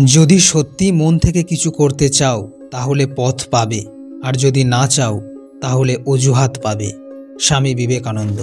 যদি সত্যি মন থেকে কিছু করতে চাও তাহলে পথ পাবে, আর যদি না চাও তাহলে অজুহাত পাবে। স্বামী বিবেকানন্দ।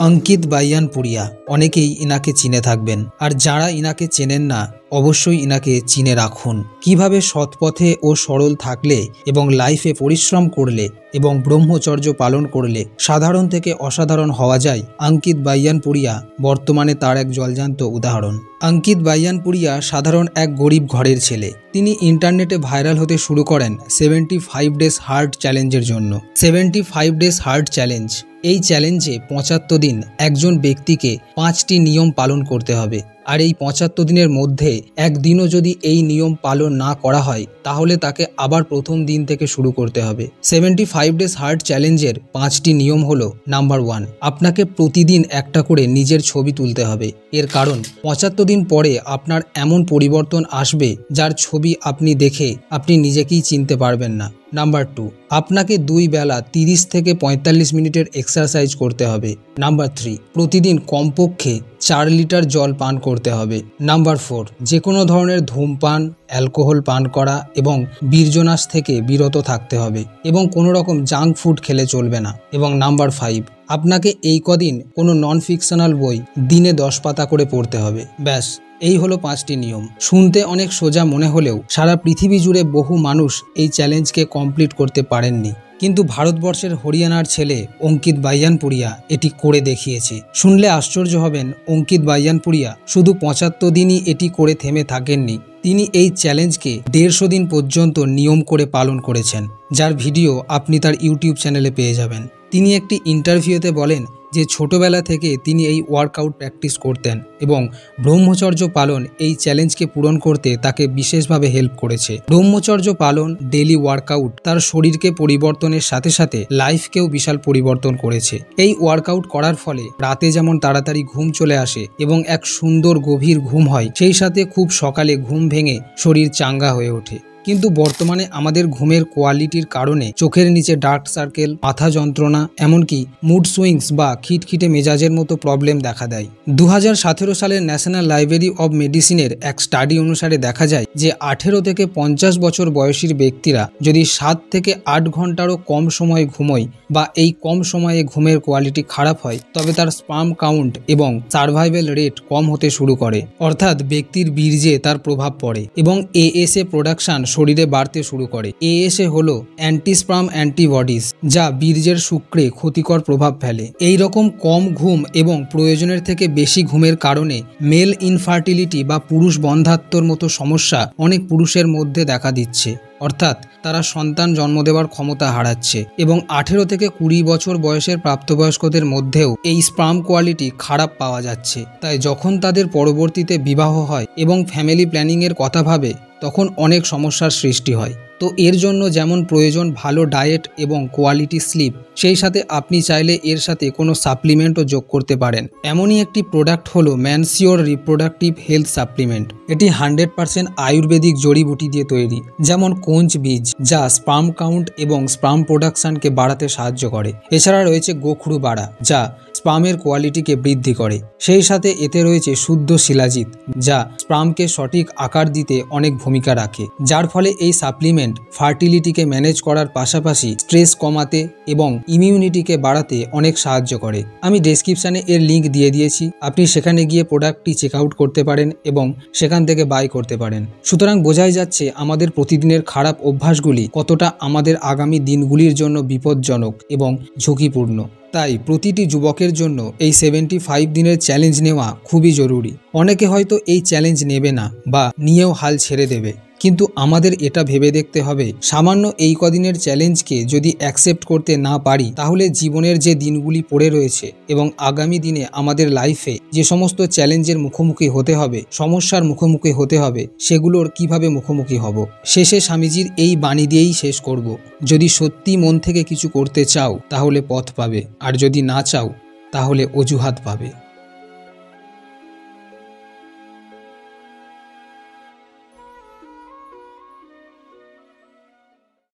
অঙ্কিত বাইয়ানপুরিয়া, অনেকেই ইনাকে চিনে থাকবেন, আর যারা ইনাকে চেনেন না অবশ্যই ইনাকে চিনে রাখুন। কিভাবে সৎপথে ও সরল থাকলে এবং লাইফে পরিশ্রম করলে এবং ব্রহ্মচর্য পালন করলে সাধারণ থেকে অসাধারণ হওয়া যায়, অঙ্কিত বাইয়ানপুরিয়া বর্তমানে তার এক জলজান্ত উদাহরণ। অঙ্কিত বাইয়ানপুরিয়া সাধারণ এক গরিব ঘরের ছেলে। তিনি ইন্টারনেটে ভাইরাল হতে শুরু করেন 75 ডেজ হার্ট চ্যালেঞ্জের জন্য। 75 ডেজ হার্ট চ্যালেঞ্জ, এই চ্যালেঞ্জে 75 দিন একজন ব্যক্তিকে 5টি নিয়ম পালন করতে হবে, আর এই 75 দিনের মধ্যে একদিনও যদি এই নিয়ম পালন না করা হয় তাহলে তাকে আবার প্রথম দিন থেকে শুরু করতে হবে। 75 ডেজ হার্ট চ্যালেঞ্জের 5টি নিয়ম হলো: নাম্বার 1, আপনাকে প্রতিদিন একটা করে নিজের ছবি তুলতে হবে। এর কারণ 75 দিন পরে আপনার এমন পরিবর্তন আসবে যার ছবি আপনি দেখে আপনি নিজেকেই চিনতে পারবেন না। নাম্বার 2, আপনাকে 2 বেলা 30 থেকে 45 মিনিটের এক্সারসাইজ করতে হবে। নাম্বার 3, প্রতিদিন কমপক্ষে 4 লিটার জল পান করতে হবে। নাম্বার 4, যে কোনো ধরনের ধূমপান, অ্যালকোহল পান করা এবং বীর্যনাশ থেকে বিরত থাকতে হবে, এবং কোনো রকম জাঙ্ক ফুড খেলে চলবে না। এবং নাম্বার 5, আপনাকে এই কদিন কোনো নন ফিকশনাল বই দিনে 10 পাতা করে পড়তে হবে। ব্যাস, এই হলো 5টি নিয়ম। শুনতে অনেক সোজা মনে হলেও সারা পৃথিবী জুড়ে বহু মানুষ এই চ্যালেঞ্জকে কমপ্লিট করতে পারেননি, কিন্তু ভারতবর্ষের হরিয়ানার ছেলে অঙ্কিত বাইয়ানপুরিয়া এটি করে দেখিয়েছে। শুনলে আশ্চর্য হবেন, অঙ্কিত বাইয়ানপুরিয়া শুধু 75 দিনই এটি করে থেমে থাকেননি, তিনি এই চ্যালেঞ্জকে 150 দিন পর্যন্ত নিয়ম করে পালন করেছেন, যার ভিডিও আপনি তার ইউটিউব চ্যানেলে পেয়ে যাবেন। তিনি একটি ইন্টারভিউতে বলেন যে ছোটবেলা থেকে তিনি এই ওয়ার্কআউট প্র্যাকটিস করতেন এবং ব্রহ্মচর্য পালন এই চ্যালেঞ্জকে পূরণ করতে তাকে বিশেষভাবে হেল্প করেছে। ব্রহ্মচর্য পালন, ডেলি ওয়ার্কআউট তার শরীরকে পরিবর্তনের সাথে সাথে লাইফকেও বিশাল পরিবর্তন করেছে। এই ওয়ার্কআউট করার ফলে রাতে যেমন তাড়াতাড়ি ঘুম চলে আসে এবং এক সুন্দর গভীর ঘুম হয়, সেই সাথে খুব সকালে ঘুম ভেঙে শরীর চাঙ্গা হয়ে ওঠে। কিন্তু বর্তমানে আমাদের ঘুমের কোয়ালিটির কারণে চোখের নিচে ডার্ক সার্কেল, মাথা যন্ত্রণা, এমনকি মুড সুইংস বা খিটখিটে মেজাজের মতো প্রবলেম দেখা দেয়। 2017 সালের ন্যাশনাল লাইব্রেরি অব মেডিসিনের এক স্টাডি অনুসারে দেখা যায় যে 18 থেকে 50 বছর বয়সীর ব্যক্তিরা যদি 7 থেকে 8 ঘন্টারও কম সময় ঘুমোয় বা এই কম সময়ে ঘুমের কোয়ালিটি খারাপ হয়, তবে তার স্পার্ম কাউন্ট এবং সার্ভাইভাল রেট কম হতে শুরু করে, অর্থাৎ ব্যক্তির বীর্যে তার প্রভাব পড়ে এবং এএসএ প্রোডাকশন শরীরে বাড়তে শুরু করে। এএসএ হলো অ্যান্টিস্পার্ম অ্যান্টিবডিজ, যা বীর্যের শুক্রে ক্ষতিকর প্রভাব ফেলে। এই রকম কম ঘুম এবং প্রয়োজনের থেকে বেশি ঘুমের কারণে মেল ইনফার্টিলিটি বা পুরুষ বন্ধ্যাত্বর মতো সমস্যা অনেক পুরুষের মধ্যে দেখা দিচ্ছে, অর্থাৎ তারা সন্তান জন্ম দেওয়ার ক্ষমতা হারাচ্ছে। এবং 18 থেকে 20 বছর বয়সের প্রাপ্তবয়স্কদের মধ্যেও এই স্পার্ম কোয়ালিটি খারাপ পাওয়া যাচ্ছে। তাই যখন তাদের পরবর্তীতে বিবাহ হয় এবং ফ্যামিলি প্ল্যানিংয়ের কথা ভাবে, তখন অনেক সমস্যার সৃষ্টি হয়। তো এর জন্য যেমন প্রয়োজন ভালো ডায়েট এবং কোয়ালিটি স্লিপ, সেই সাথে আপনি চাইলে এর সাথে কোনো সাপ্লিমেন্টও যোগ করতে পারেন। এমনই একটি প্রোডাক্ট হলো ম্যানসিওর রিপ্রোডাক্টিভ হেলথ সাপ্লিমেন্ট। এটি 100% আয়ুর্বেদিক জড়িবুটি দিয়ে তৈরি, যেমন কোঞ্চ বীজ, যা স্পার্ম কাউন্ট এবং স্পার্ম প্রোডাকশনকে বাড়াতে সাহায্য করে। এছাড়া রয়েছে গোখরু বাড়া, যা স্পার্মের কোয়ালিটিকে বৃদ্ধি করে। সেই সাথে এতে রয়েছে শুদ্ধ শিলাজিৎ, যা স্পার্মকে সঠিক আকার দিতে অনেক ভূমিকা রাখে, যার ফলে এই সাপ্লিমেন্ট ফার্টিলিটিকে ম্যানেজ করার পাশাপাশি স্ট্রেস কমাতে এবং ইমিউনিটিকে বাড়াতে অনেক সাহায্য করে। আমি ডেসক্রিপশানে এর লিঙ্ক দিয়ে দিয়েছি, আপনি সেখানে গিয়ে প্রোডাক্টটি চেক আউট করতে পারেন এবং সেখান থেকে বাই করতে পারেন। সুতরাং বোঝাই যাচ্ছে আমাদের প্রতিদিনের খারাপ অভ্যাসগুলি কতটা আমাদের আগামী দিনগুলির জন্য বিপজ্জনক এবং ঝুঁকিপূর্ণ। তাই প্রতিটি যুবকের জন্য এই 75 দিনের চ্যালেঞ্জ নেওয়া খুবই জরুরি। অনেকে হয়তো এই চ্যালেঞ্জ নেবে না বা নিয়েও হাল ছেড়ে দেবে, কিন্তু আমাদের এটা ভেবে দেখতে হবে, সামান্য এই কদিনের চ্যালেঞ্জকে যদি অ্যাকসেপ্ট করতে না পারি, তাহলে জীবনের যে দিনগুলি পড়ে রয়েছে এবং আগামী দিনে আমাদের লাইফে যে সমস্ত চ্যালেঞ্জের মুখোমুখি হতে হবে, সমস্যার মুখোমুখি হতে হবে, সেগুলোর কিভাবে মুখোমুখি হব। শেষে স্বামীজির এই বাণী দিয়েই শেষ করব: যদি সত্যি মন থেকে কিছু করতে চাও তাহলে পথ পাবে, আর যদি না চাও তাহলে অজুহাত পাবে।